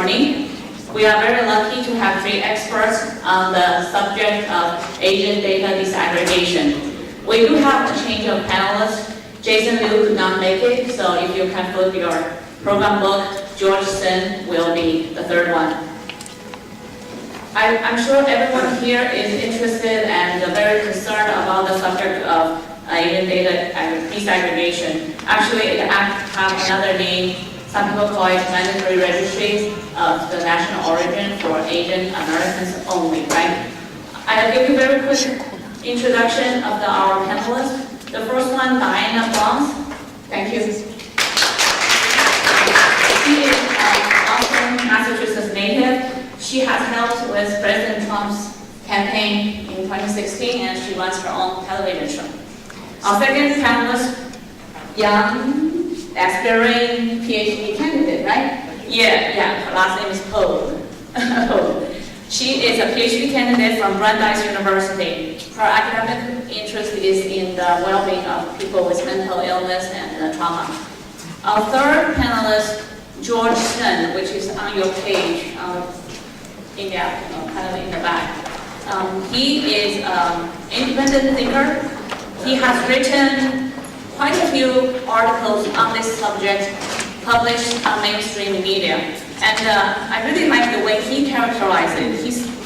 morning. We are very lucky to have 3 experts on the subject of agent data disaggregation. We do have a change of panelists. Jason Liu could not make it, so if you can flip your program book, George Shen will be the 3rd one. I'm sure everyone here is interested and very concerned about the subject of agent data disaggregation. Actually, it has another name. Some people call it mandatory registry of the national origin for Asian Americans only, right? I'll give you a very quick introduction of our panelists. The first one, Diana Ploss. Thank you. She is Boston, Massachusetts native. She has helped with President Trump's campaign in 2016, and she runs her own television show. Our second panelist, young, aspiring PhD candidate, right? Yeah, her last name is Pogue. She is a PhD candidate from Brandeis University. Her academic interest is in the well-being of people with mental illness and trauma. Our third panelist, George Shen, which is on your page, kind of in the back. He is an independent thinker. He has written quite a few articles on this subject published on mainstream media. And I really like the way he characterized it.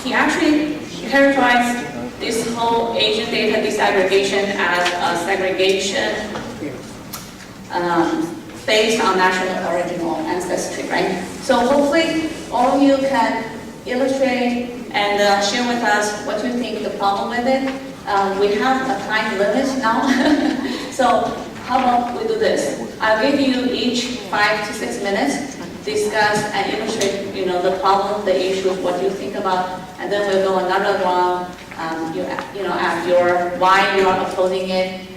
He actually characterized this whole agent data disaggregation as a segregation based on national origin or ancestry, right? So hopefully all of you can illustrate and share with us what you think the problem with it. We have a time limit now, so how about we do this? I'll give you each 5 to 6 minutes, discuss and illustrate, the problem, the issues, what you think about, and then we'll go another round. Ask why you are opposing it.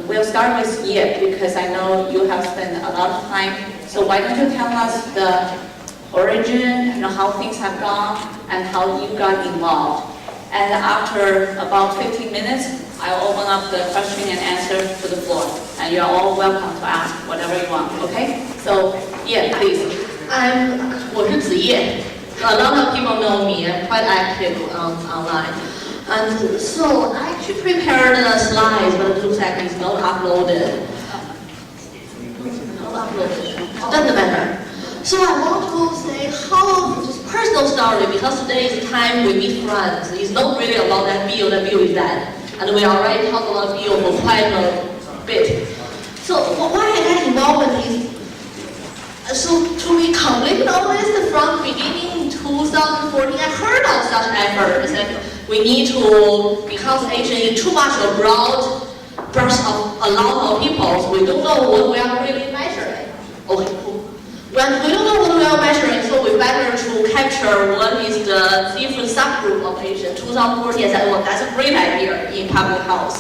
We'll start with Ye, because I know you have spent a lot of time. So why don't you tell us the origin, how things have gone, and how you got involved. And after about 15 minutes, I'll open up the question and answer to the floor. And you're all welcome to ask whatever you want, okay? So, yeah, please. I'm Ye. A lot of people know me. I'm quite active online. And so I actually prepared the slides, but it looks like it's not uploaded. Doesn't matter. So I want to say how personal story, because today is the time we meet friends. It's not really about that bill is that. And we already talked about bill for quite a bit. So why I got involved is, so to be completely honest, from beginning 2014, I heard of such efforts that we need to, because Asian is too much a broad brush of a lot of people, so we don't know what we are really measuring. Okay, cool. When we don't know what we are measuring, so we better to capture what is the different subgroup of Asian. 2014, I said, well, that's a great idea in public health.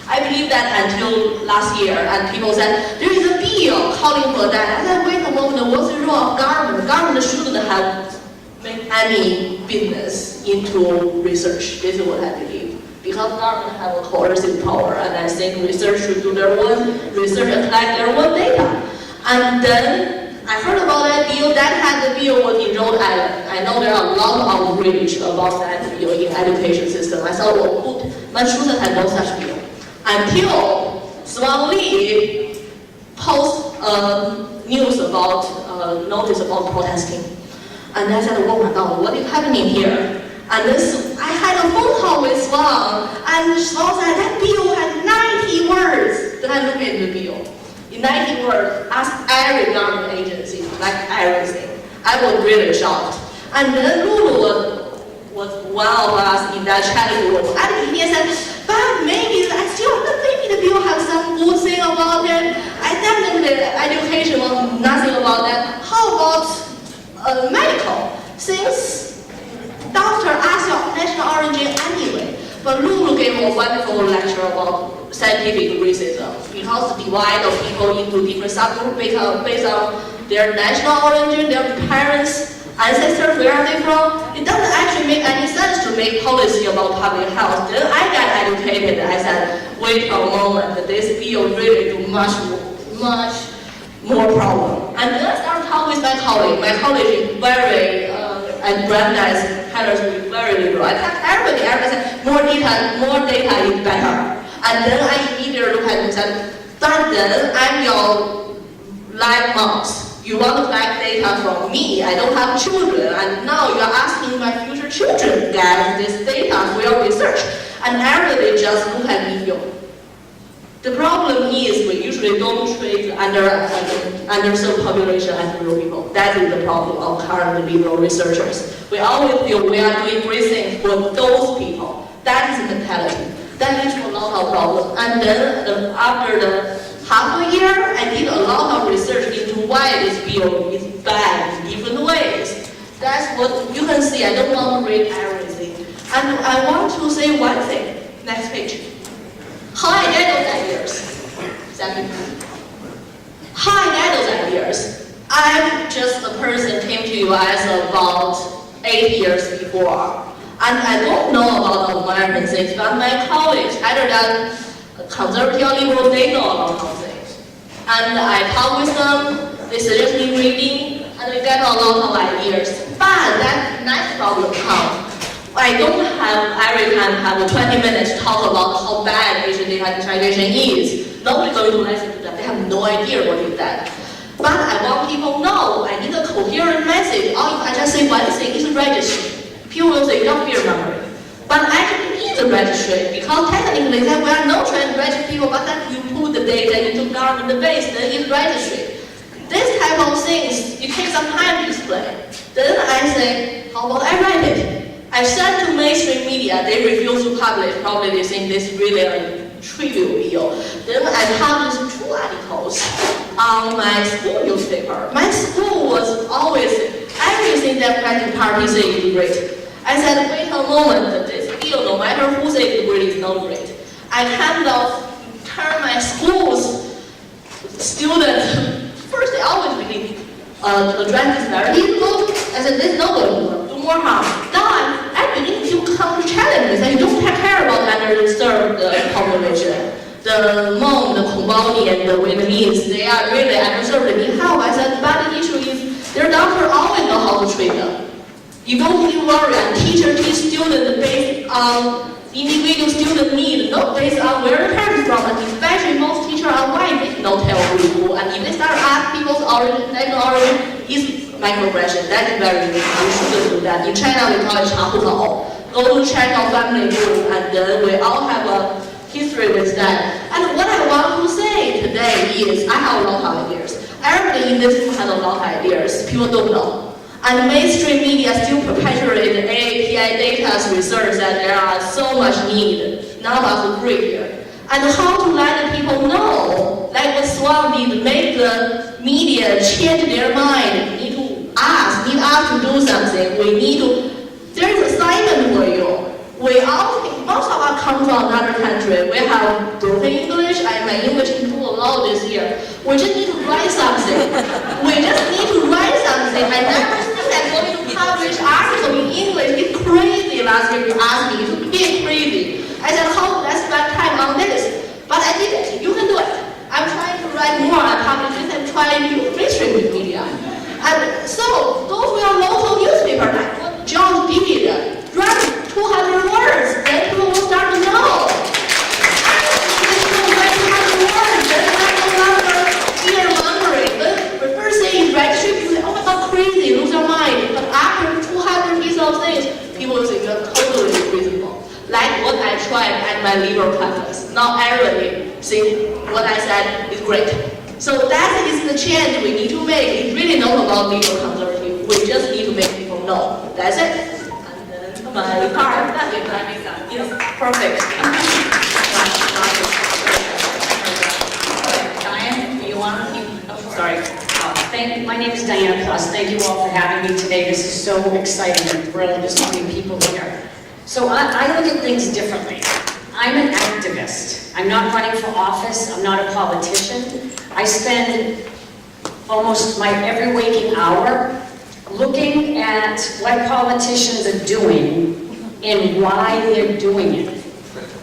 I believe that until last year, and people said, there is a bill calling for that. I said, wait a moment, what's the role of government? Government shouldn't have made any business into research. This is what I believe. Because government have a coercive power, and I think research should do their own research and collect their own data. And then I heard about that bill. That had the bill was in Rhode Island. I know there are a lot of outrage about that bill in education system. I thought, well, Massachusetts had no such bill. Until Zhang post news about, notice about protesting. And I said, oh my God, what is happening here? And this, I had a phone call with Zhang, and Zhang said, that bill had 90 words. Then I looked at the bill. In 90 words, ask every government agency, like everything. I was really shocked. And then Lulu was one of us in that chat group. And he said, but maybe the bill has some good thing about it. I definitely, education was nothing about that. How about medical? Since doctor asks your national origin anyway. But Lulu gave a wonderful lecture about scientific racism, because the divide of people into different subgroups based on their national origin, their parents, ancestors, where are they from? It doesn't actually make any sense to make policy about public health. Then I got educated. I said, wait a moment, this bill really do much more problem. And then I started talk with my colleague. My colleague is very, and Brandeis, Heather's very liberal. I tell everybody said, more data is better. And then I immediately look at him and said, then I'm your live mouse. You want to collect data from me. I don't have children. And now you're asking my future children to get this data for your research. And everybody just look at me. The problem is we usually don't treat underserved population as real people. That is the problem of current liberal researchers. We always feel we are doing great things for those people. That is the mentality. That leads to a lot of problems. And then after the half a year, I did a lot of research into why this bill is bad in different ways. That's what you can see. I don't want to read everything. And I want to say one thing. Next page. How I get those ideas. How I get those ideas. I'm just a person came to US about 8 years before. And I don't know about American things, but my colleagues, either than conservative or liberal, they know a lot of things. And I talk with them, they suggest me reading, and we get a lot of ideas. But that next problem comes. I don't have every time have 20 minutes to talk about how bad Asian data disaggregation is. Nobody going to listen to that. They have no idea what is that. But I want people to know I need a coherent message. Or if I just say one thing, it's a registry. People will say, you don't hear memory. But actually need a registry because technically that we are not trying to register people, but that you put the data into government base, then it's registry. This type of things, it takes some time to explain. Then I say, how about I write it? I sent to mainstream media, they refuse to publish, probably they think this is really a trivial bill. Then I published 2 articles on my school newspaper. My school was always, everything that Democratic Party says is great. I said, wait a moment, this bill, no matter who says it's great, is not great. I kind of turn my school's students, first they always believe, to address this narrative. I said, this is not going to work, do more harm. Now I begin to come to challenges, and you don't care about underserved population. The Hmong, the Copley, and the Vietnamese, they are really underserved, they need help. I said, but the issue is, their doctor always know how to treat them. You don't need to worry, and teacher teach students based on individual student need, not based on where the parents from, and especially most teachers are white, they don't tell who, and if they start asking people's origin, national origin, is microaggression. That is very weak. You shouldn't do that. In China, we call it 查户口. Go to check our family group, and then we all have a history with that. And what I want to say today is, I have a lot of ideas. Everybody in this room has a lot of ideas. People don't know. And mainstream media still perpetuate the AAPI data research that there are so much need. None of us agree here. And how to let the people know, like what Swan did, make the media change their mind, need to ask, need us to do something. We need to, there is assignment for you. We all, most of us come from another country. We have broken English, and my English improved a lot this year. We just need to write something. We just need to write something. I never think I'm going to publish article in English. It's crazy last year you asked me. It's being crazy. I said, how let's spend time on this. But I did it. You can do it. I'm trying to write more and publish this and trying to mainstream media. And so, those were local newspapers, like what John did. Write 200 words, then people will start to know. People write 200 words, then I no longer fear mongering. When first say registry, people say, oh my god, crazy, lose your mind. But after 200 pieces of things, people will say you're totally reasonable. Like what I tried at my liberal practice. Now everybody see what I said is great. So that is the change we need to make. It's really not about liberal conservative. We just need to make people know. That's it. My part, yes, perfect. Diane, you want to keep? Oh, sorry. My name is Diane Ploss. Thank you all for having me today. This is so exciting and thrilled. There's so many people here. So I look at things differently. I'm an activist. I'm not running for office. I'm not a politician. I spend almost my every waking hour looking at what politicians are doing and why they're doing it.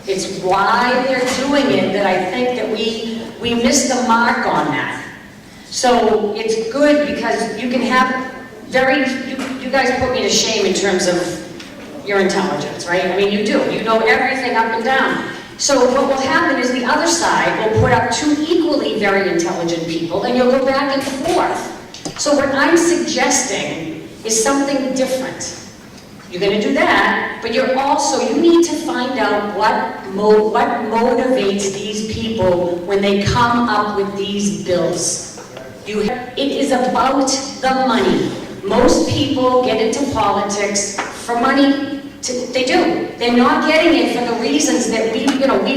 It's why they're doing it that I think that we miss the mark on that. So it's good because you can have you guys put me to shame in terms of your intelligence, right? I mean, you do. You know everything up and down. So what will happen is the other side will put up two equally very intelligent people, and you'll go back and forth. So what I'm suggesting is something different. You're going to do that, but you need to find out what motivates these people when they come up with these bills. It is about the money. Most people get into politics for money. They do. They're not getting it for the reasons that we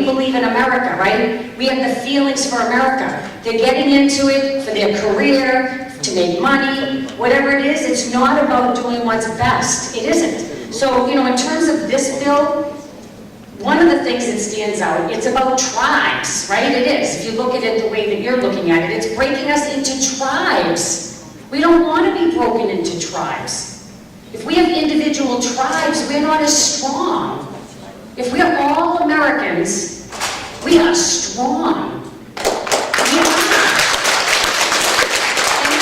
believe in America, right? We have the feelings for America. They're getting into it for their career, to make money, whatever it is. It's not about doing what's best. It isn't. So, in terms of this bill, one of the things that stands out, it's about tribes, right? It is. If you look at it the way that you're looking at it, it's breaking us into tribes. We don't want to be broken into tribes. If we have individual tribes, we're not as strong. If we are all Americans, we are strong. We are.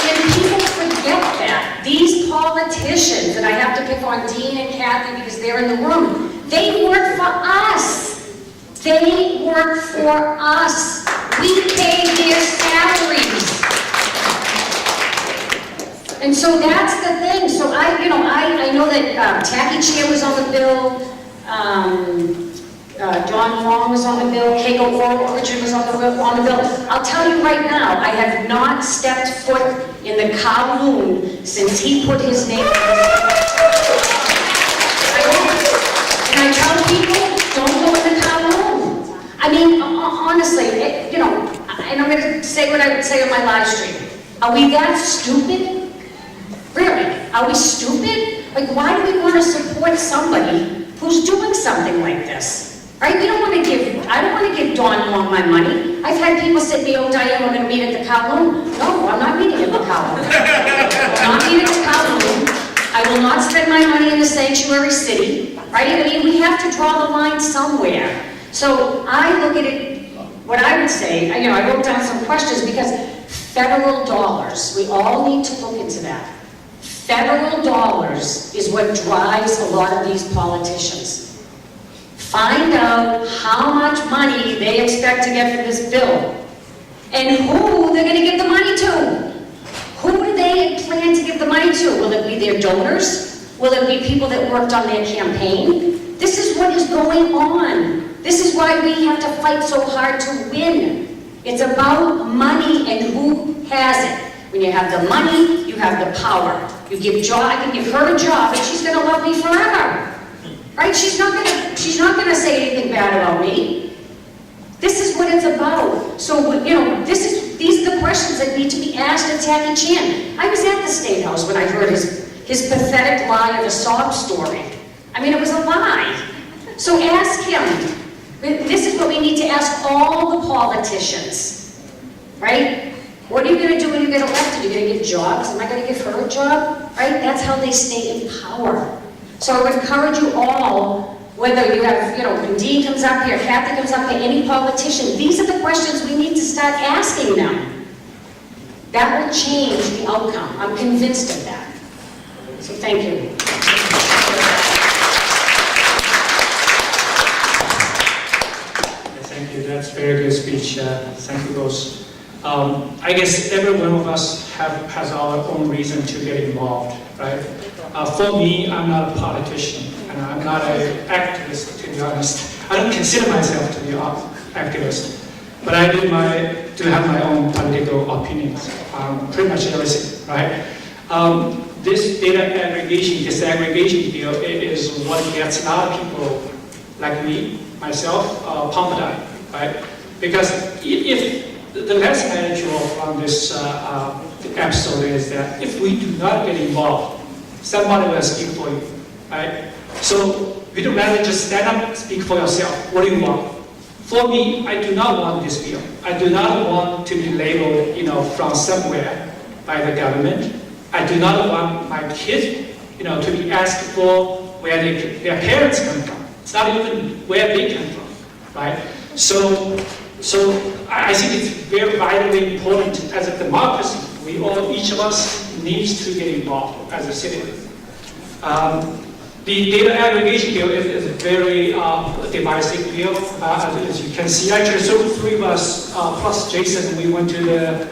And people forget that. These politicians, and I have to pick on Dean and Kathy because they're in the room, they work for us. They work for us. We pay their salaries. And so that's the thing. So I know that Tacky Chair was on the bill, Don Wong was on the bill, Keiko Origin was on the bill. I'll tell you right now, I have not stepped foot in the Kowloon since he put his name on this. And I tell people, don't go in the Kowloon. I mean, honestly, and I'm going to say what I would say on my live stream. Are we that stupid? Really? Are we stupid? Like, why do we want to support somebody who's doing something like this? Right? I don't want to give Dawn Long my money. I've had people say to me, oh, Diane, we're going to meet at the Kowloon. No, I'm not meeting at the Kowloon. I'm not meeting at the Kowloon. I will not spend my money in a sanctuary city. Right? I mean, we have to draw the line somewhere. So I look at it, what I would say, I wrote down some questions because federal dollars, we all need to look into that. Federal dollars is what drives a lot of these politicians. Find out how much money they expect to get from this bill and who they're going to give the money to. Who do they plan to give the money to? Will it be their donors? Will it be people that worked on their campaign? This is what is going on. This is why we have to fight so hard to win. It's about money and who has it. When you have the money, you have the power. You give I can give her a job and she's gonna love me forever. Right? She's not gonna say anything bad about me. This is what it's about. So, these are the questions that need to be asked of Tacky Chan. I was at the State House when I heard his pathetic lie of a sob story. I mean, it was a lie. So ask him. This is what we need to ask all the politicians. Right? What are you going to do when you get elected? You're going to give jobs? Am I going to give her a job? Right? That's how they stay in power. So I would encourage you all, whether you have, when Dean comes up here, Kathy comes up here, any politician, these are the questions we need to start asking them. That will change the outcome. I'm convinced of that. So thank you. Thank you. That's a very good speech. Thank you both. I guess every one of us has our own reason to get involved, right? For me, I'm not a politician, and I'm not an activist, to be honest. I don't consider myself to be an activist, but I do have my own political opinions on pretty much everything, right? This data aggregation, disaggregation deal, it is what gets a lot of people like me, myself, pumped up, right? Because if the lesson I draw from this episode is that if we do not get involved, somebody will speak for you, right? So we'd rather just stand up, speak for yourself. What do you want? For me, I do not want this bill. I do not want to be labeled, from somewhere by the government. I do not want my kids, to be asked for where their parents come from. It's not even where they come from, right? So So I think it's very vitally important as a democracy. Each of us needs to get involved as a citizen. The data aggregation bill is a very divisive bill. As you can see, actually, so three of us plus Jason, we went to the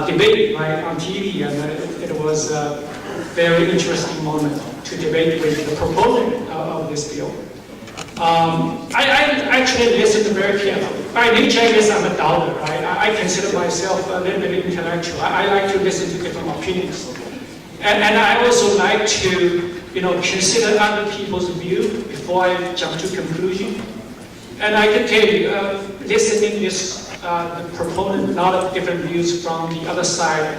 debate right, on TV, and it was a very interesting moment to debate with the proponent of this bill. I actually listened very carefully. By nature, I guess I'm a doubter, right? I consider myself a little bit intellectual. I like to listen to different opinions. And I also like to, consider other people's view before I jump to conclusion. And I can tell you, listening this the proponent, a lot of different views from the other side,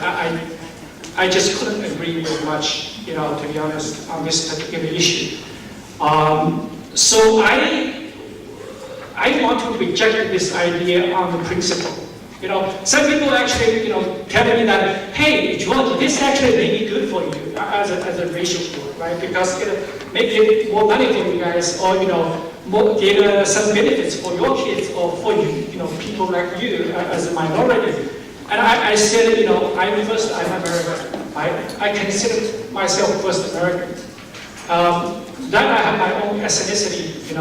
I just couldn't agree with much, to be honest, on this particular issue. So I want to reject this idea on the principle. Some people actually, telling me that, hey, George, this actually may be good for you as a racial group, right? Because it make it more money for you guys, or more get some benefits for your kids or for you, people like you as a minority. And I said, I'm American. I consider myself first American. Then I have my own ethnicity,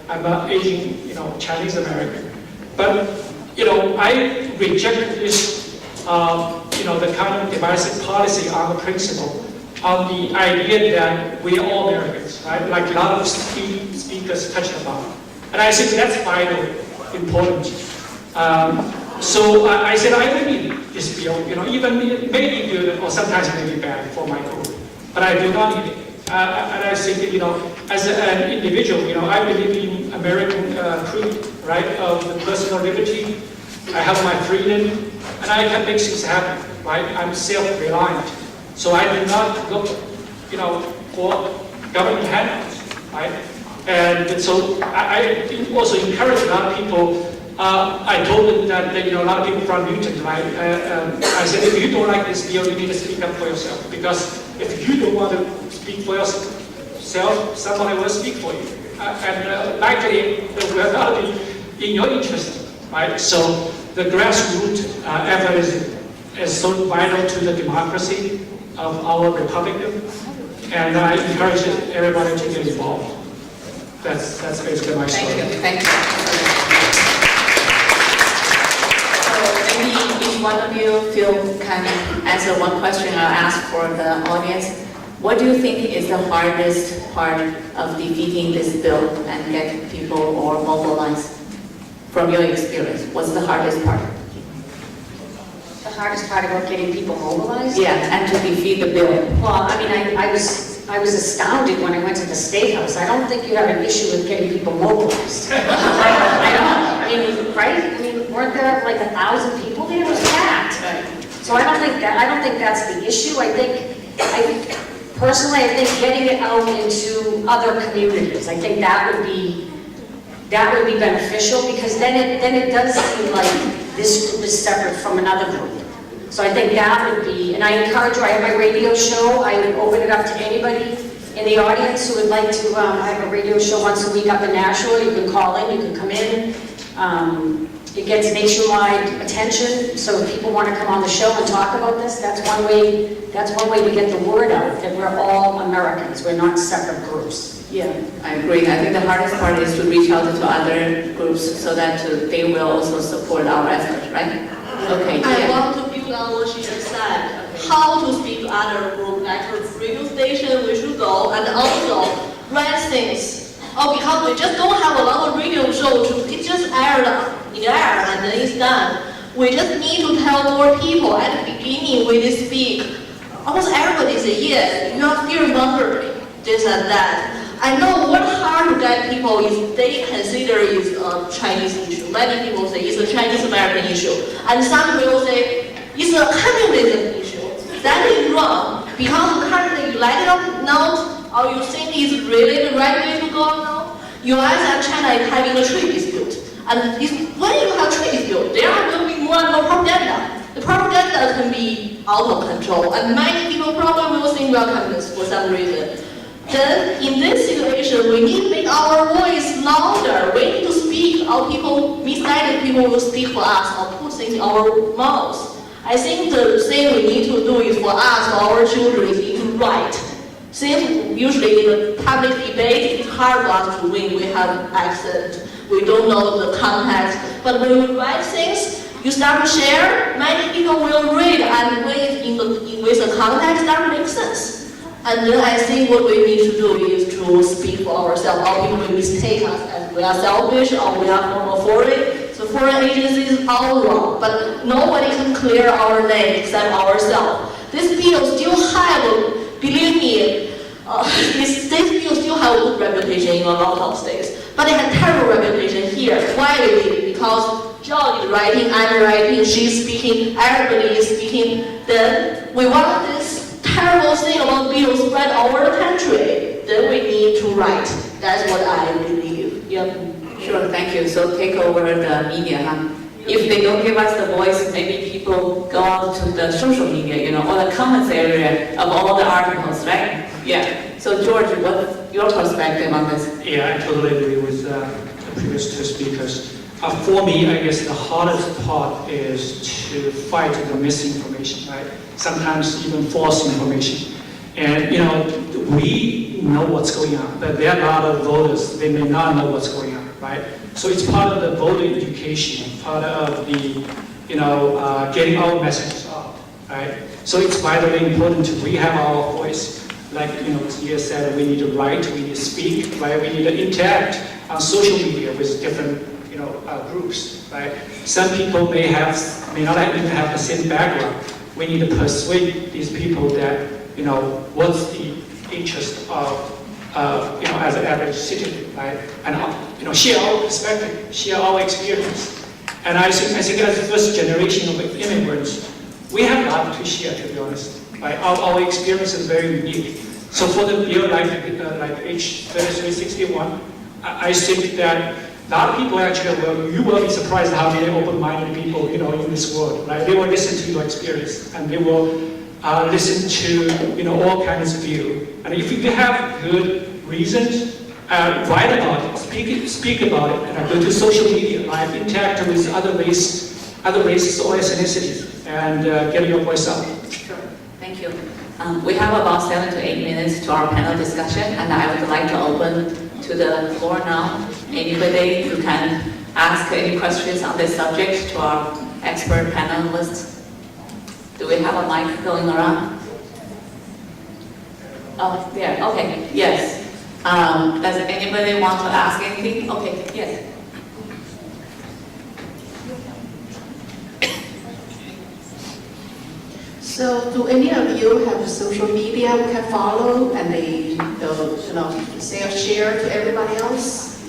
I'm an Asian, Chinese American. But, I reject this, the kind of divisive policy on the principle, on the idea that we are all Americans, right? Like a lot of speakers touched upon. And I think that's vitally important. So I said I don't need this bill, even it may be good or sometimes it may be bad for my group, but I do not need it. And I think, as an individual, I believe in American creed, right, of the personal liberty. I have my freedom, and I can make things happen, right? I'm self-reliant, so I do not look, for government handouts, right? And so I also encourage a lot of people. I told them that, a lot of people from Newton, right? I said, if you don't like this bill, you need to speak up for yourself, because if you don't want to speak for yourself, somebody will speak for you. And likely, it will not be in your interest, right? So the grassroots effort is so vital to the democracy of our republic, and I encourage everybody to get involved. That's basically my story. Thank you. So maybe each one of you can answer one question I'll ask for the audience. What do you think is the hardest part of defeating this bill and get people more mobilized? From your experience, what's the hardest part? The hardest part about getting people mobilized? Yeah, and to defeat the bill. Well, I mean, I was astounded when I went to the State House. I don't think you have an issue with getting people mobilized. I don't. I mean, right? I mean, weren't there like 1,000 people there? It was packed. So I don't think that's the issue. Personally, I think getting it out into other communities, I think that would be beneficial, because then it does seem like this group is separate from another group. So I think that would be, and I encourage you, I have my radio show, I would open it up to anybody in the audience who would like to, I have a radio show once a week up in Nashville. You can call in, you can come in. It gets nationwide attention, so if people want to come on the show and talk about this, that's one way to get the word out, that we're all Americans, we're not separate groups. Yeah, I agree. I think the hardest part is to reach out to other groups so that they will also support our effort, right? Okay. I want to build on what she just said. How to speak to other groups, like the radio station we should go, and also write things. Oh, because we just don't have a lot of radio shows, it just aired in the air and then it's done. We just need to tell more people at the beginning when they speak. Almost everybody says, yes, you are still wondering, this and that. I know what hard to get people is they consider it's a Chinese issue. Many people say it's a Chinese-American issue. And some will say it's a communism issue. That is wrong, because currently you let it out, or you think it's really the right way to go now. US and China is having a trade dispute. And when you have trade dispute, there will be more and more propaganda. The propaganda can be out of control. And many people probably will think we are communists for some reason. Then in this situation, we need to make our voice louder. We need to speak. Our people, misguided people will speak for us or put things in our mouths. I think the thing we need to do is for us, for our children, is need to write. Since usually in the public debate, it's hard for us to win. We have accent. We don't know the context. But when we write things, you start to share, many people will read and with the context that makes sense. And then I think what we need to do is to speak for ourselves. Our people will mistake us as we are selfish or we are from authority. So foreign agencies are all wrong, but nobody can clear our name except ourselves. This bill still have, believe me, this bill still have a good reputation in a lot of states, but it has terrible reputation here. Why is it? Because John is writing, I'm writing, she's speaking, everybody is speaking. Then we want this terrible thing about bill spread over the country. Then we need to write. That's what I believe. Yeah. Sure, thank you. So take over the media, huh? If they don't give us the voice, maybe people go out to the social media, or the comments area of all the articles, right? Yeah. So George, what's your perspective on this? Yeah, I totally agree with the previous two speakers. For me, I guess the hardest part is to fight the misinformation, right? Sometimes even false information. And, we know what's going on, but there are a lot of voters, they may not know what's going on, right? So it's part of the voter education, part of the, getting our messages out, right? So it's vitally important we have our voice. Like, Tia said, we need to write, we need to speak, right? We need to interact on social media with different, groups, right? Some people may not even have the same background. We need to persuade these people that, what's the interest of, as an average citizen, right? And, share our perspective, share our experience. And I think as the first generation of immigrants, we have a lot to share, to be honest. Right? Our experience is very unique. So for the bill like H 3361, I think that a lot of people actually you will be surprised how many open-minded people, in this world, right? They will listen to your experience and they will listen to, all kinds of views. And if you have good reasons, write about it, speak about it, and go to social media, right? Interact with other races or ethnicities, and get your voice out. Sure. Thank you. We have about 7 to 8 minutes to our panel discussion, and I would like to open to the floor now. Anybody who can ask any questions on this subject to our expert panelists. Do we have a mic going around? Oh, yeah, okay, yes. Does anybody want to ask anything? Okay, yes. So do any of you have social media we can follow and they, share to everybody else?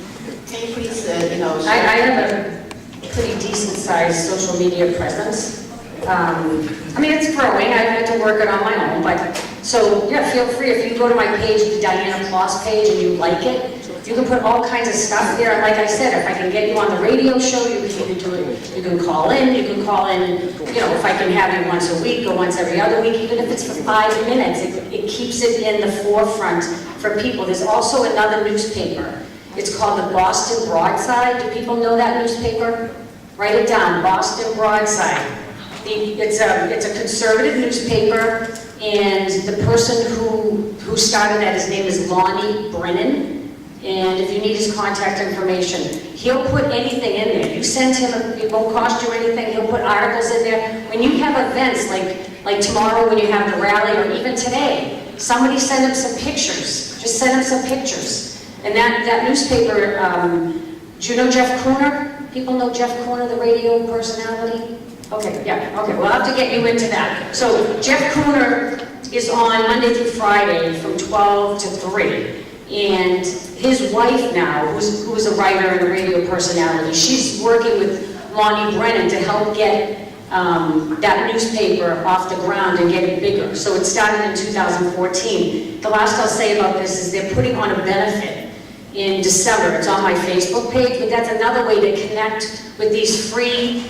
Can you please, I have a pretty decent sized social media presence. It's growing. I had to work it on my own, but so yeah, feel free. If you go to my page, the Diana Ploss page, and you like it, you can put all kinds of stuff there. And like I said, if I can get you on the radio show, you can do it. You can call in. If I can have you once a week or once every other week, even if it's for 5 minutes, it keeps it in the forefront for people. There's also another newspaper. It's called the Boston Broadside. Do people know that newspaper? Write it down, Boston Broadside. It's a conservative newspaper, and the person who started that, his name is Lonnie Brennan. And if you need his contact information, he'll put anything in there. You send him, it won't cost you anything. He'll put articles in there. When you have events like tomorrow when you have the rally, or even today, somebody send him some pictures. Just send him some pictures. And that newspaper, do you know Jeff Crooner? People know Jeff Crooner, the radio personality? Okay, yeah, okay, we'll have to get you into that. So Jeff Crooner is on Monday through Friday from 12 to 3. And his wife now, who's a writer and a radio personality, she's working with Lonnie Brennan to help get that newspaper off the ground and get it bigger. So it started in 2014. The last I'll say about this is they're putting on a benefit in December. It's on my Facebook page, but that's another way to connect with these free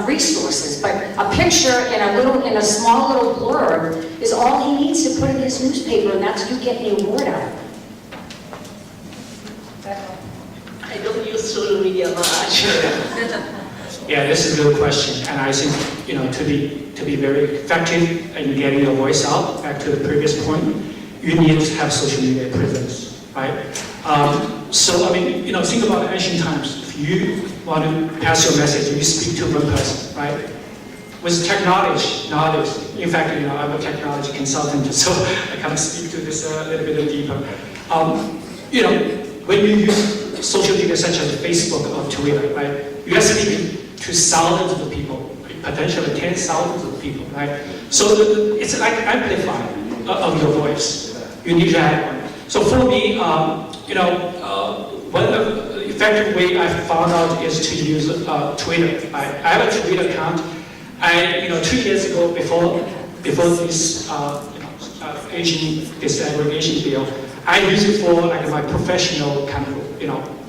resources. But a picture picture in a small little blurb is all he needs to put in his newspaper, and that's you getting your word out. I don't use social media much. Yeah, this is a good question, and I think to be very effective in getting your voice out. Back to the previous point, you need to have social media presence, right? So I mean, think about ancient times. If you want to pass your message, you speak to one person, right? With technology nowadays, in fact, I'm a technology consultant, so I kind of speak to this a little bit deeper. When you use social media such as Facebook or Twitter, right? You are speaking to thousands of people, potentially 10,000s of people, right? So it's like amplifying of your voice. You need to have one. So for me, one effective way I found out is to use Twitter. I have a Twitter account. 2 years ago, before this Asian disaggregation bill, I use it for like my professional kind of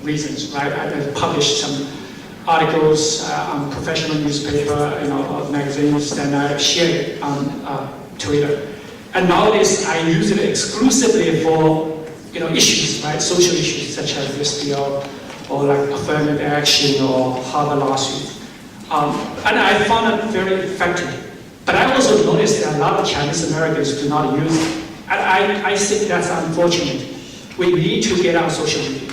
reasons, right? I published some articles on professional newspaper, magazines, and I share it on Twitter. And nowadays, I use it exclusively for issues, right? Social issues such as this bill, or like affirmative action or Harvard lawsuit. And I found it very effective. But I also noticed that a lot of Chinese Americans do not use it. And I think that's unfortunate. We need to get on social media.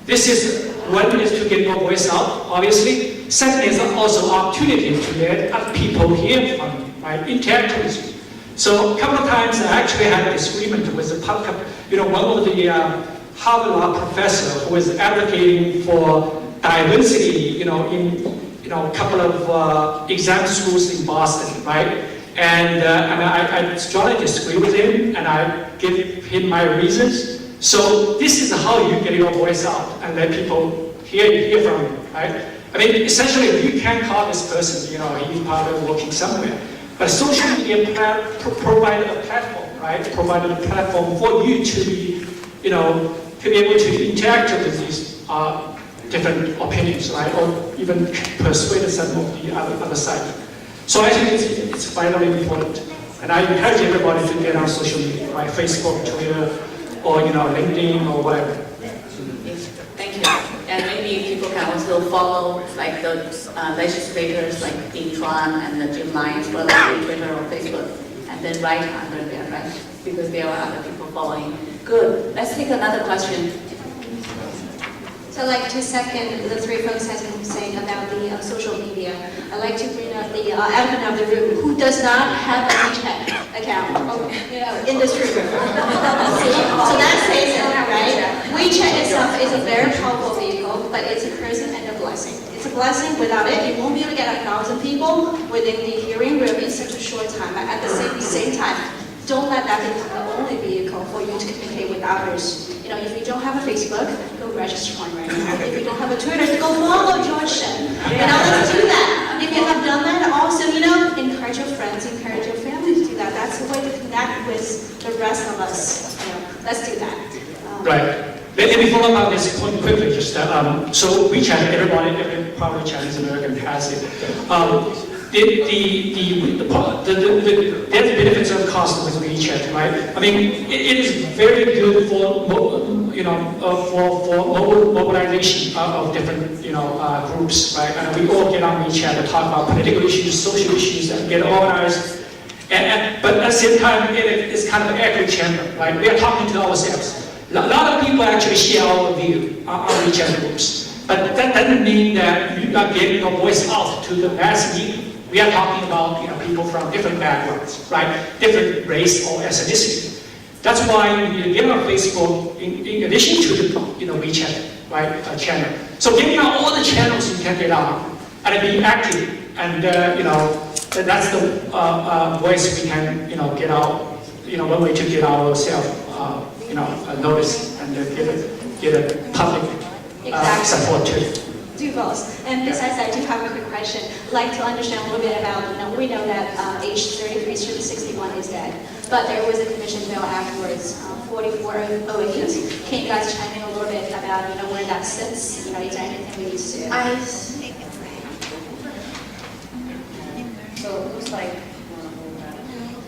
This is one is to get your voice out, obviously. Second is also opportunity to let other people hear from you, right? Interact with you. So a couple of times I actually had a disagreement with one of the Harvard law professor who was advocating for diversity, in a couple of exam schools in Boston, right? And I strongly disagree with him, and I give him my reasons. So this is how you get your voice out and let people hear from you, right? I mean, essentially, you can call this person, he's probably working somewhere. But social media provided a platform, right? Provided a platform for you to be, to be able to interact with these different opinions, right? Or even persuade some of the other side. So I think it's vitally important. And I encourage everybody to get on social media, right? Facebook, Twitter, or LinkedIn or whatever. Thank you. And maybe people can also follow like the legislators like Dean Chuan and the Jim Lyons for like Twitter or Facebook, and then write under there, right? Because there are other people following. Good. Let's take another question. So I'd like to second the three folks has been saying about the social media. I'd like to bring up the elephant of the room who does not have a WeChat account, in this room. So that says it, right? WeChat itself is a very powerful vehicle, but it's a curse and a blessing. It's a blessing. Without it, you won't be able to get 1,000 people within the hearing room in such a short time. But at the same time, don't let that become the only vehicle for you to communicate with others. If you don't have a Facebook, go register one right now. If you don't have a Twitter, go follow George Shen. Let's do that. If you have done that, also, encourage your friends, encourage your family to do that. That's the way to connect with the rest of us. Let's do that. Right. Let me follow up on this point quickly. Just so WeChat, every probably Chinese American has it. There's benefits and costs with WeChat, right? I mean, it is very good for mobilization of different groups, right? And we all get on WeChat to talk about political issues, social issues, and get organized. But at the same time, it's kind of an echo chamber, right? We are talking to ourselves. A lot of people actually share our view on WeChat groups, but that doesn't mean that you are getting your voice out to the mass media. We are talking about people from different backgrounds, right? Different race or ethnicity. That's why you get on Facebook in addition to the WeChat, right, channel. So getting on all the channels you can get on and be active, and that's the voice we can get out. One way to get ourselves noticed and get a public support too. Do both. And besides, I do have a quick question. I'd like to understand a little bit about, we know that age 33 through 61 is dead, but there was a commission bill afterwards, 4408. Can you guys chime in a little bit about, where that sits? Is there anything we need to do? I think So it looks like,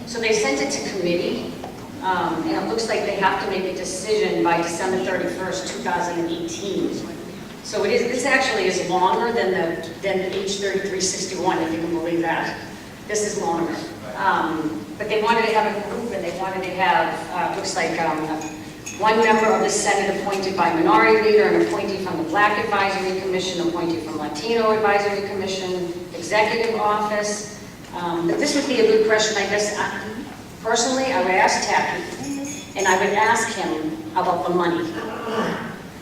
so they sent it to committee, and it looks like they have to make a decision by December 31st, 2018. So it is, this actually is longer than the H3361, if you can believe that. This is longer. But they wanted to have a group, and they wanted to have, looks like, one member of the Senate appointed by minority leader, an appointee from the Black Advisory Commission, appointee from Latino Advisory Commission, executive office. But this would be a good question, I guess. Personally, I would ask Tappy, and I would ask him about the money.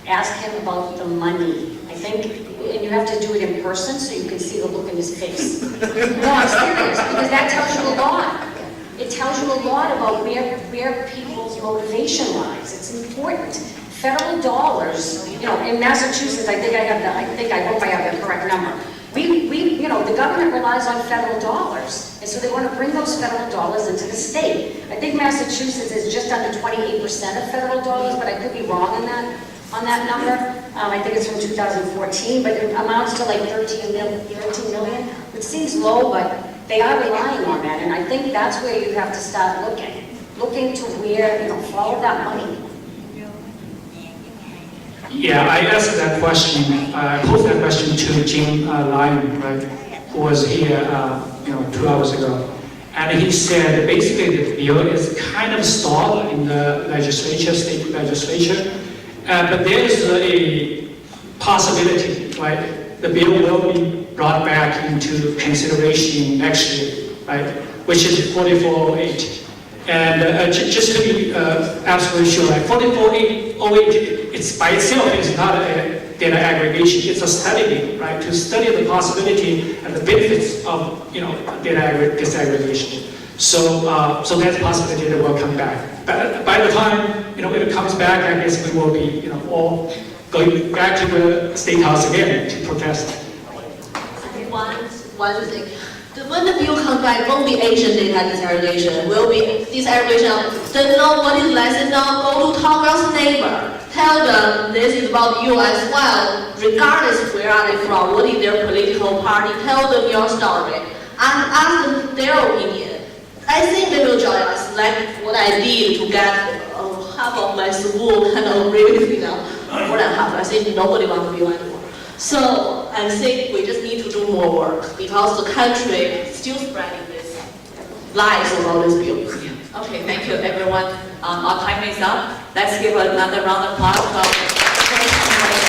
Ask him about the money. I think, and you have to do it in person so you can see the look in his face. No, I'm serious, because that tells you a lot. It tells you a lot about where people's motivation lies. It's important. Federal dollars, you know, in Massachusetts, I hope I have the correct number. You know, the government relies on federal dollars, and so they want to bring those federal dollars into the state. I think Massachusetts is just under 28% of federal dollars, but I could be wrong on that number. I think it's from 2014, but it amounts to like 13 million, which seems low, but they are relying on that, and I think that's where you have to start looking to where, you know, follow that money. Yeah, I asked that question, I posed that question to Jim Lyon, right, who was here, 2 hours ago. And he said basically the bill is kind of stalled in the legislature, state legislature, but there is a possibility, right, the bill will be brought back into consideration next year, right, which is 4408. And just to be absolutely sure, like 4408, it's by itself is not a data aggregation, it's a study bill, right, to study the possibility and the benefits of, data disaggregation. So that's a possibility that will come back. But by the time, it comes back, I guess we will be, all going back to the State House again to protest. One thing. When the bill comes back, it won't be Asian data disaggregation. It will be disaggregation of don't know what is lesson now, go to talk to neighbor. Tell them this is about you as well, regardless where are they from, what is their political party, tell them your story. And ask them their opinion. I think they will join us, like what I did to get half of my school kind of agree with me now. More than half, I think nobody wants to be one anymore. So I think we just need to do more work because the country is still spreading this lies about this bill. Okay, thank you everyone. Our time is up. Let's give another round of applause.